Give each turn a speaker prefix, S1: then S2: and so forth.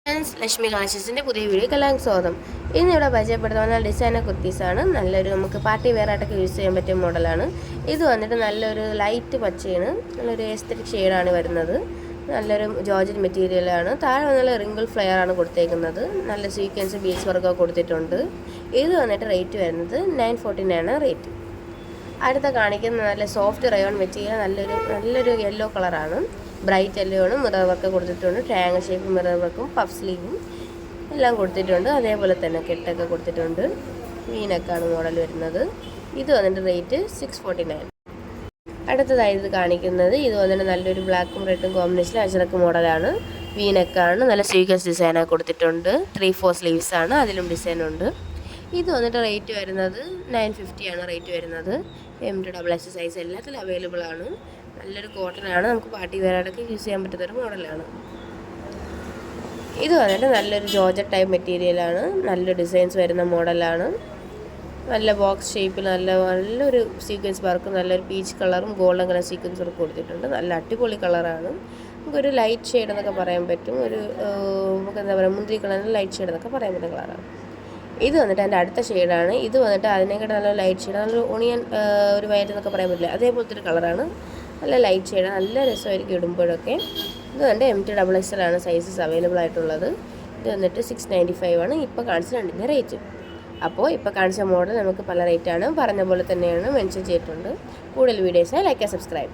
S1: Friends, Lakshmi കളക്ഷൻസിൻ്റെ പുതിയ വീഡിയോക്ക് എല്ലാവർക്കും സ്വാഗതം. ഇന്നിവിടെ പരിചയപ്പെടുത്തുന്ന ഡിസൈനർ കുർത്തീസാണ്. നല്ലൊരു നമുക്ക് പാർട്ടി വെയർ ആയിട്ടൊക്കെ യൂസ് ചെയ്യാൻ പറ്റിയ മോഡലാണ്. ഇത് വന്നിട്ട് നല്ലൊരു ലൈറ്റ് പച്ചയാണ്, നല്ലൊരു എസ്തെറ്റിക് ഷെയ്ഡാണ് വരുന്നത്. നല്ലൊരു ജോർജറ്റ് മെറ്റീരിയലാണ്. താഴെ നല്ല റിങ്കിൾ ഫ്ലെയർ ആണ് കൊടുത്തേക്കുന്നത്. നല്ല സീക്വൻസ് ബീഡ്സ് വർക്കൊക്കെ കൊടുത്തിട്ടുണ്ട്. ഇത് വന്നിട്ട് റേറ്റ് വരുന്നത് 949 ആണ് റേറ്റ്. അടുത്ത കാണിക്കുന്ന നല്ല സോഫ്റ്റ് റയോൺ മെറ്റീരിയൽ, നല്ലൊരു യെല്ലോ കളറാണ്. ബ്രൈറ്റ് യെല്ലോ ആണ്. മിറർ വർക്ക് കൊടുത്തിട്ടുണ്ട്. ട്രയാങ്കിൾ ഷേപ്പ് മിറർ വർക്കും പഫ് സ്ലീവും എല്ലാം കൊടുത്തിട്ടുണ്ട്. അതേപോലെ തന്നെ കെട്ടൊക്കെ കൊടുത്തിട്ടുണ്ട്. വീനക്കാണ് മോഡൽ വരുന്നത്. ഇത് വന്നിട്ട് റേറ്റ് 649. അടുത്തതായി ഇത് കാണിക്കുന്നത് ഇത് വന്നിട്ട് നല്ലൊരു ബ്ലാക്കും റെഡും കോമ്പിനേഷനിൽ അജറക്ക് മോഡലാണ്. വീനക്കാണ്. നല്ല സീക്വൻസ് ഡിസൈനൊക്കെ കൊടുത്തിട്ടുണ്ട്. 3/4 സ്ലീവ്സ് ആണ്. അതിലും ഡിസൈനുണ്ട്. ഇത് വന്നിട്ട് റേറ്റ് വരുന്നത് 950 ആണ് റേറ്റ് വരുന്നത്. M2XX സൈസ് എല്ലാത്തിലും അവൈലബിൾ ആണ്. നല്ലൊരു കോട്ടൺ ആണ്. നമുക്ക് പാർട്ടി വെയറായിട്ടൊക്കെ യൂസ് ചെയ്യാൻ പറ്റുന്നൊരു മോഡലാണ്. ഇത് വന്നിട്ട് നല്ലൊരു ജോർജറ്റ് ടൈപ്പ് മെറ്റീരിയലാണ്. നല്ല ഡിസൈൻസ് വരുന്ന മോഡലാണ്. നല്ല ബോക്സ് ഷേപ്പിൽ നല്ലൊരു സീക്വൻസ് വർക്ക്, നല്ലൊരു പീച്ച് കളറും ഗോൾഡൻ കളർ സീക്വൻസ് വർക്ക് കൊടുത്തിട്ടുണ്ട്. നല്ല അടിപൊളി കളറാണ്. നമുക്കൊരു ലൈറ്റ് ഷെയ്ഡ് എന്നൊക്കെ പറയാൻ പറ്റും. നമുക്ക് എന്താ പറയുക, മുന്തിരി കളറിന് ലൈറ്റ് ഷെയ്ഡ് എന്നൊക്കെ പറയാൻ പറ്റുന്ന കളറാണ്. ഇത് വന്നിട്ട് എൻ്റെ അടുത്ത ഷെയ്ഡാണ്. ഇത് വന്നിട്ട് അതിനേക്കാട്ട് നല്ല ലൈറ്റ് ഷെയ്ഡ്, നല്ലൊരു ഓണിയൻ ഒരു വയറ്റ് എന്നൊക്കെ പറയാൻ പറ്റില്ല, അതേപോലത്തെ ഒരു കളറാണ്. നല്ല ലൈറ്റ് ഷെയ്ഡാണ്. നല്ല രസമായിരിക്കും ഇടുമ്പോഴൊക്കെ. ഇത് വന്നിട്ട് M2XX ആണ് സൈസസ് അവൈലബിൾ ആയിട്ടുള്ളത്. ഇത് വന്നിട്ട് 695 ആണ് ഇപ്പോൾ കാണിച്ച രണ്ടിൻ്റെ റേറ്റ്. അപ്പോൾ ഇപ്പോൾ കാണിച്ച മോഡൽ നമുക്ക് പല റേറ്റാണ് പറഞ്ഞ പോലെ തന്നെയാണ് മെൻഷൻ ചെയ്തിട്ടുണ്ട്. കൂടുതൽ വീഡിയോസിനായി ലൈക്ക് ആൻഡ് സബ്സ്ക്രൈബ്.